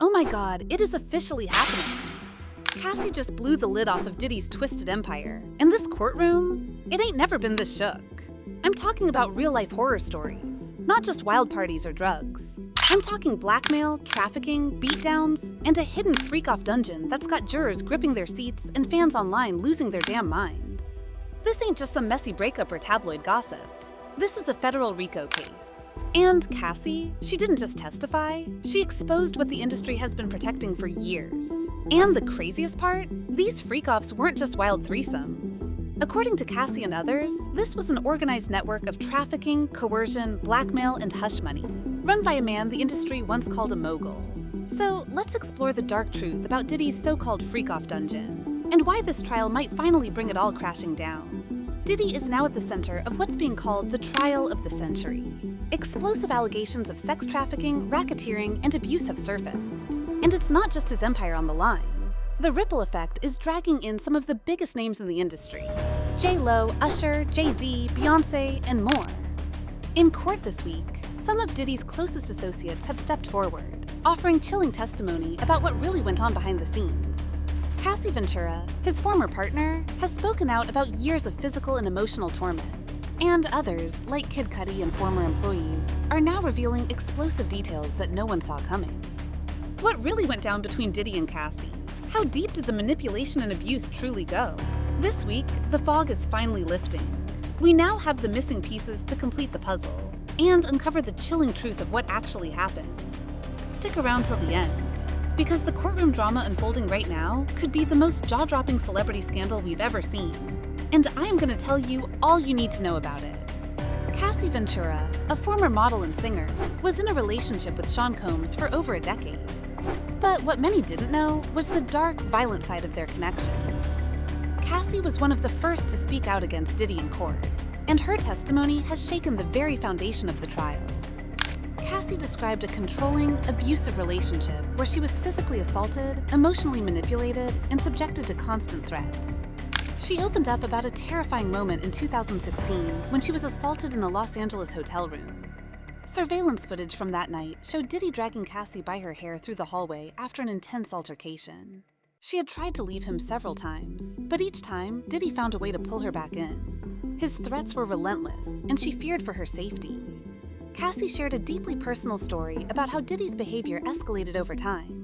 Oh my god, it is officially happening. Cassie just blew the lid off of Diddy's twisted empire. In this courtroom, it ain't never been this shook. I'm talking about real-life horror stories, not just wild parties or drugs. I'm talking blackmail, trafficking, beatdowns, and a hidden freak-off dungeon that's got jurors gripping their seats and fans online losing their damn minds. This ain't just some messy breakup or tabloid gossip. This is a federal RICO case. And Cassie, she didn't just testify, she exposed what the industry has been protecting for years. And the craziest part? These freak-offs weren't just wild threesomes. According to Cassie and others, this was an organized network of trafficking, coercion, blackmail, and hush money, run by a man the industry once called a mogul. So let's explore the dark truth about Diddy's so-called freak-off dungeon, and why this trial might finally bring it all crashing down. Diddy is now at the center of what's being called the trial of the century. Explosive allegations of sex trafficking, racketeering, and abuse have surfaced. And it's not just his empire on the line. The ripple effect is dragging in some of the biggest names in the industry: J-Lo, Usher, Jay-Z, Beyonce, and more. In court this week, some of Diddy's closest associates have stepped forward, offering chilling testimony about what really went on behind the scenes. Cassie Ventura, his former partner, has spoken out about years of physical and emotional torment. And others, like Kid Cudi and former employees, are now revealing explosive details that no one saw coming. What really went down between Diddy and Cassie? How deep did the manipulation and abuse truly go? This week, the fog is finally lifting. We now have the missing pieces to complete the puzzle and uncover the chilling truth of what actually happened. Stick around till the end, because the courtroom drama unfolding right now could be the most jaw-dropping celebrity scandal we've ever seen. And I'm gonna tell you all you need to know about it. Cassie Ventura, a former model and singer, was in a relationship with Sean Combs for over a decade. But what many didn't know was the dark, violent side of their connection. Cassie was one of the first to speak out against Diddy in court, and her testimony has shaken the very foundation of the trial. Cassie described a controlling, abusive relationship where she was physically assaulted, emotionally manipulated, and subjected to constant threats. She opened up about a terrifying moment in 2016 when she was assaulted in a Los Angeles hotel room. Surveillance footage from that night showed Diddy dragging Cassie by her hair through the hallway after an intense altercation. She had tried to leave him several times, but each time, Diddy found a way to pull her back in. His threats were relentless, and she feared for her safety. Cassie shared a deeply personal story about how Diddy's behavior escalated over time.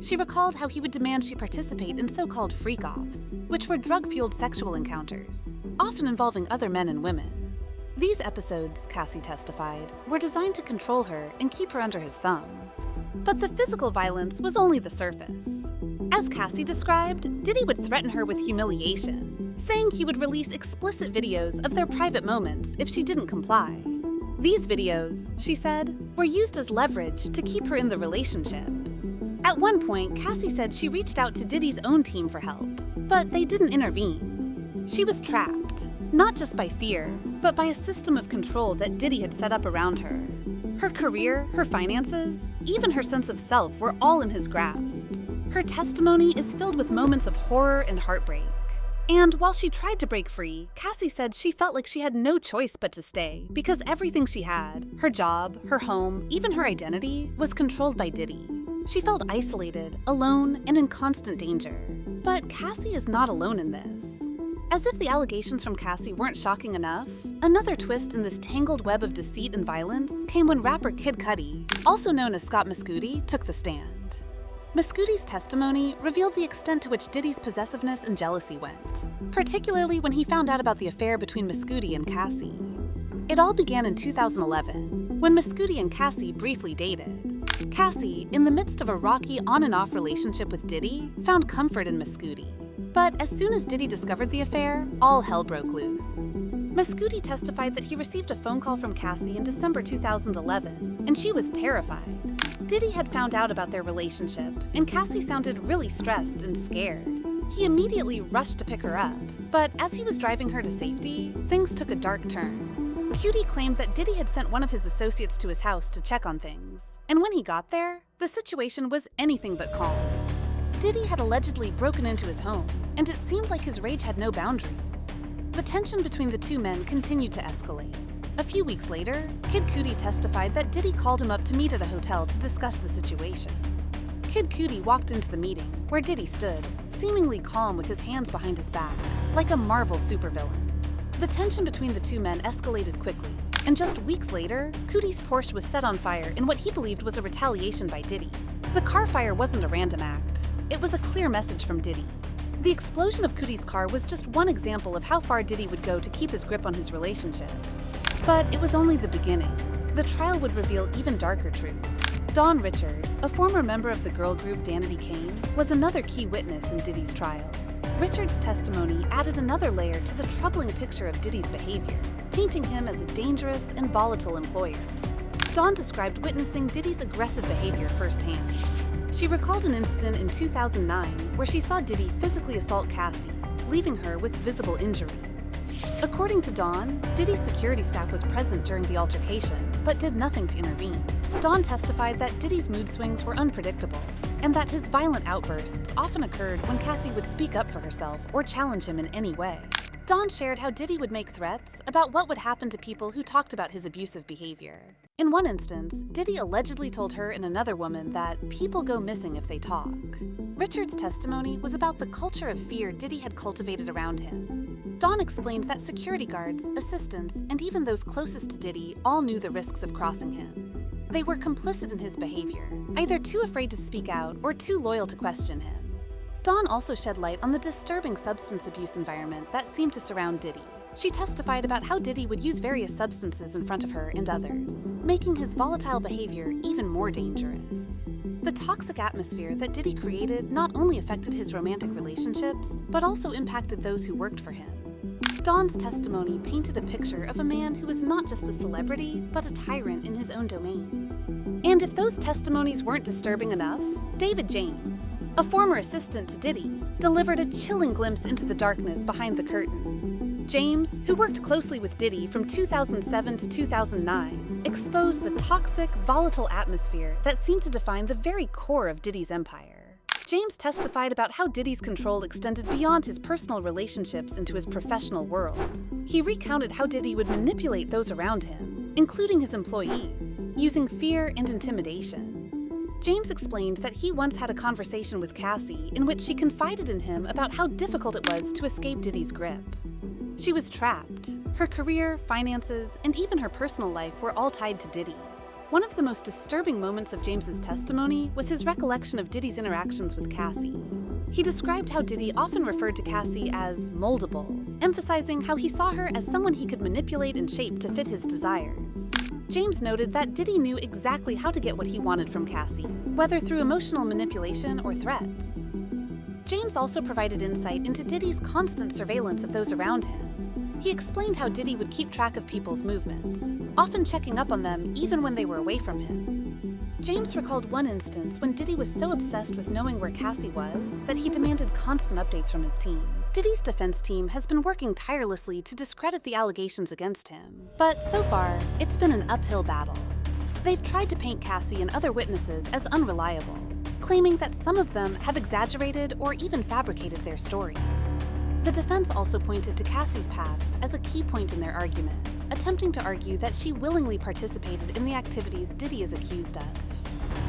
She recalled how he would demand she participate in so-called freak-offs, which were drug-fueled sexual encounters, often involving other men and women. These episodes, Cassie testified, were designed to control her and keep her under his thumb. But the physical violence was only the surface. As Cassie described, Diddy would threaten her with humiliation, saying he would release explicit videos of their private moments if she didn't comply. These videos, she said, were used as leverage to keep her in the relationship. At one point, Cassie said she reached out to Diddy's own team for help, but they didn't intervene. She was trapped, not just by fear, but by a system of control that Diddy had set up around her. Her career, her finances, even her sense of self were all in his grasp. Her testimony is filled with moments of horror and heartbreak. And while she tried to break free, Cassie said she felt like she had no choice but to stay because everything she had, her job, her home, even her identity, was controlled by Diddy. She felt isolated, alone, and in constant danger. But Cassie is not alone in this. As if the allegations from Cassie weren't shocking enough, another twist in this tangled web of deceit and violence came when rapper Kid Cudi, also known as Scott Cudi, took the stand. Cudi's testimony revealed the extent to which Diddy's possessiveness and jealousy went, particularly when he found out about the affair between Cudi and Cassie. It all began in 2011, when Cudi and Cassie briefly dated. Cassie, in the midst of a rocky on and off relationship with Diddy, found comfort in Cudi. But as soon as Diddy discovered the affair, all hell broke loose. Cudi testified that he received a phone call from Cassie in December 2011, and she was terrified. Diddy had found out about their relationship, and Cassie sounded really stressed and scared. He immediately rushed to pick her up, but as he was driving her to safety, things took a dark turn. Cudi claimed that Diddy had sent one of his associates to his house to check on things, and when he got there, the situation was anything but calm. Diddy had allegedly broken into his home, and it seemed like his rage had no boundaries. The tension between the two men continued to escalate. A few weeks later, Kid Cudi testified that Diddy called him up to meet at a hotel to discuss the situation. Kid Cudi walked into the meeting, where Diddy stood, seemingly calm with his hands behind his back, like a Marvel supervillain. The tension between the two men escalated quickly, and just weeks later, Cudi's Porsche was set on fire in what he believed was a retaliation by Diddy. The car fire wasn't a random act. It was a clear message from Diddy. The explosion of Cudi's car was just one example of how far Diddy would go to keep his grip on his relationships. But it was only the beginning. The trial would reveal even darker truths. Don Richard, a former member of the girl group Danity Kane, was another key witness in Diddy's trial. Richard's testimony added another layer to the troubling picture of Diddy's behavior, painting him as a dangerous and volatile employer. Dawn described witnessing Diddy's aggressive behavior firsthand. She recalled an incident in 2009 where she saw Diddy physically assault Cassie, leaving her with visible injuries. According to Dawn, Diddy's security staff was present during the altercation, but did nothing to intervene. Dawn testified that Diddy's mood swings were unpredictable, and that his violent outbursts often occurred when Cassie would speak up for herself or challenge him in any way. Dawn shared how Diddy would make threats about what would happen to people who talked about his abusive behavior. In one instance, Diddy allegedly told her and another woman that people go missing if they talk. Richard's testimony was about the culture of fear Diddy had cultivated around him. Dawn explained that security guards, assistants, and even those closest to Diddy all knew the risks of crossing him. They were complicit in his behavior, either too afraid to speak out or too loyal to question him. Dawn also shed light on the disturbing substance abuse environment that seemed to surround Diddy. She testified about how Diddy would use various substances in front of her and others, making his volatile behavior even more dangerous. The toxic atmosphere that Diddy created not only affected his romantic relationships, but also impacted those who worked for him. Dawn's testimony painted a picture of a man who was not just a celebrity, but a tyrant in his own domain. And if those testimonies weren't disturbing enough, David James, a former assistant to Diddy, delivered a chilling glimpse into the darkness behind the curtain. James, who worked closely with Diddy from 2007 to 2009, exposed the toxic, volatile atmosphere that seemed to define the very core of Diddy's empire. James testified about how Diddy's control extended beyond his personal relationships into his professional world. He recounted how Diddy would manipulate those around him, including his employees, using fear and intimidation. James explained that he once had a conversation with Cassie in which she confided in him about how difficult it was to escape Diddy's grip. She was trapped. Her career, finances, and even her personal life were all tied to Diddy. One of the most disturbing moments of James's testimony was his recollection of Diddy's interactions with Cassie. He described how Diddy often referred to Cassie as moldable, emphasizing how he saw her as someone he could manipulate and shape to fit his desires. James noted that Diddy knew exactly how to get what he wanted from Cassie, whether through emotional manipulation or threats. James also provided insight into Diddy's constant surveillance of those around him. He explained how Diddy would keep track of people's movements, often checking up on them even when they were away from him. James recalled one instance when Diddy was so obsessed with knowing where Cassie was that he demanded constant updates from his team. Diddy's defense team has been working tirelessly to discredit the allegations against him, but so far, it's been an uphill battle. They've tried to paint Cassie and other witnesses as unreliable, claiming that some of them have exaggerated or even fabricated their stories. The defense also pointed to Cassie's past as a key point in their argument, attempting to argue that she willingly participated in the activities Diddy is accused of.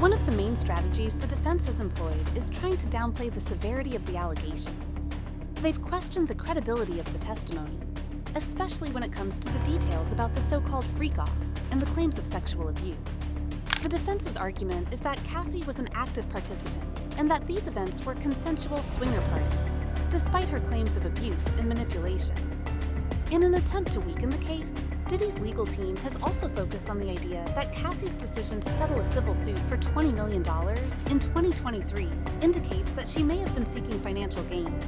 One of the main strategies the defense has employed is trying to downplay the severity of the allegations. They've questioned the credibility of the testimonies, especially when it comes to the details about the so-called freak-offs and the claims of sexual abuse. The defense's argument is that Cassie was an active participant and that these events were consensual swinger parties, despite her claims of abuse and manipulation. In an attempt to weaken the case, Diddy's legal team has also focused on the idea that Cassie's decision to settle a civil suit for $20 million in 2023 indicates that she may have been seeking financial gain.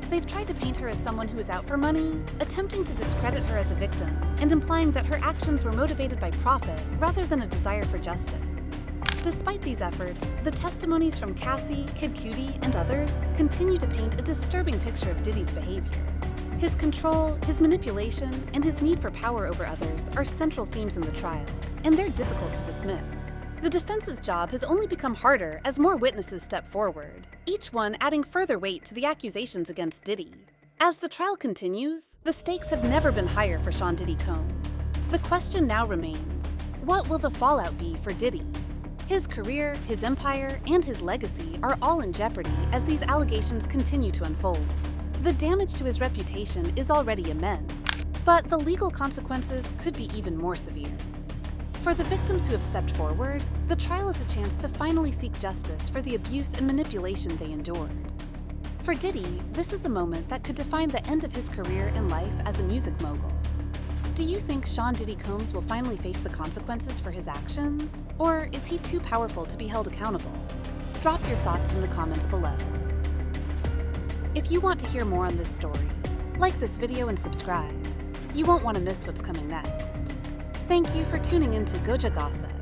They've tried to paint her as someone who is out for money, attempting to discredit her as a victim, and implying that her actions were motivated by profit rather than a desire for justice. Despite these efforts, the testimonies from Cassie, Kid Cudi, and others continue to paint a disturbing picture of Diddy's behavior. His control, his manipulation, and his need for power over others are central themes in the trial, and they're difficult to dismiss. The defense's job has only become harder as more witnesses step forward, each one adding further weight to the accusations against Diddy. As the trial continues, the stakes have never been higher for Sean Diddy Combs. The question now remains, what will the fallout be for Diddy? His career, his empire, and his legacy are all in jeopardy as these allegations continue to unfold. The damage to his reputation is already immense, but the legal consequences could be even more severe. For the victims who have stepped forward, the trial is a chance to finally seek justice for the abuse and manipulation they endured. For Diddy, this is a moment that could define the end of his career and life as a music mogul. Do you think Sean Diddy Combs will finally face the consequences for his actions? Or is he too powerful to be held accountable? Drop your thoughts in the comments below. If you want to hear more on this story, like this video and subscribe. You won't want to miss what's coming next. Thank you for tuning in to Goja Gossip.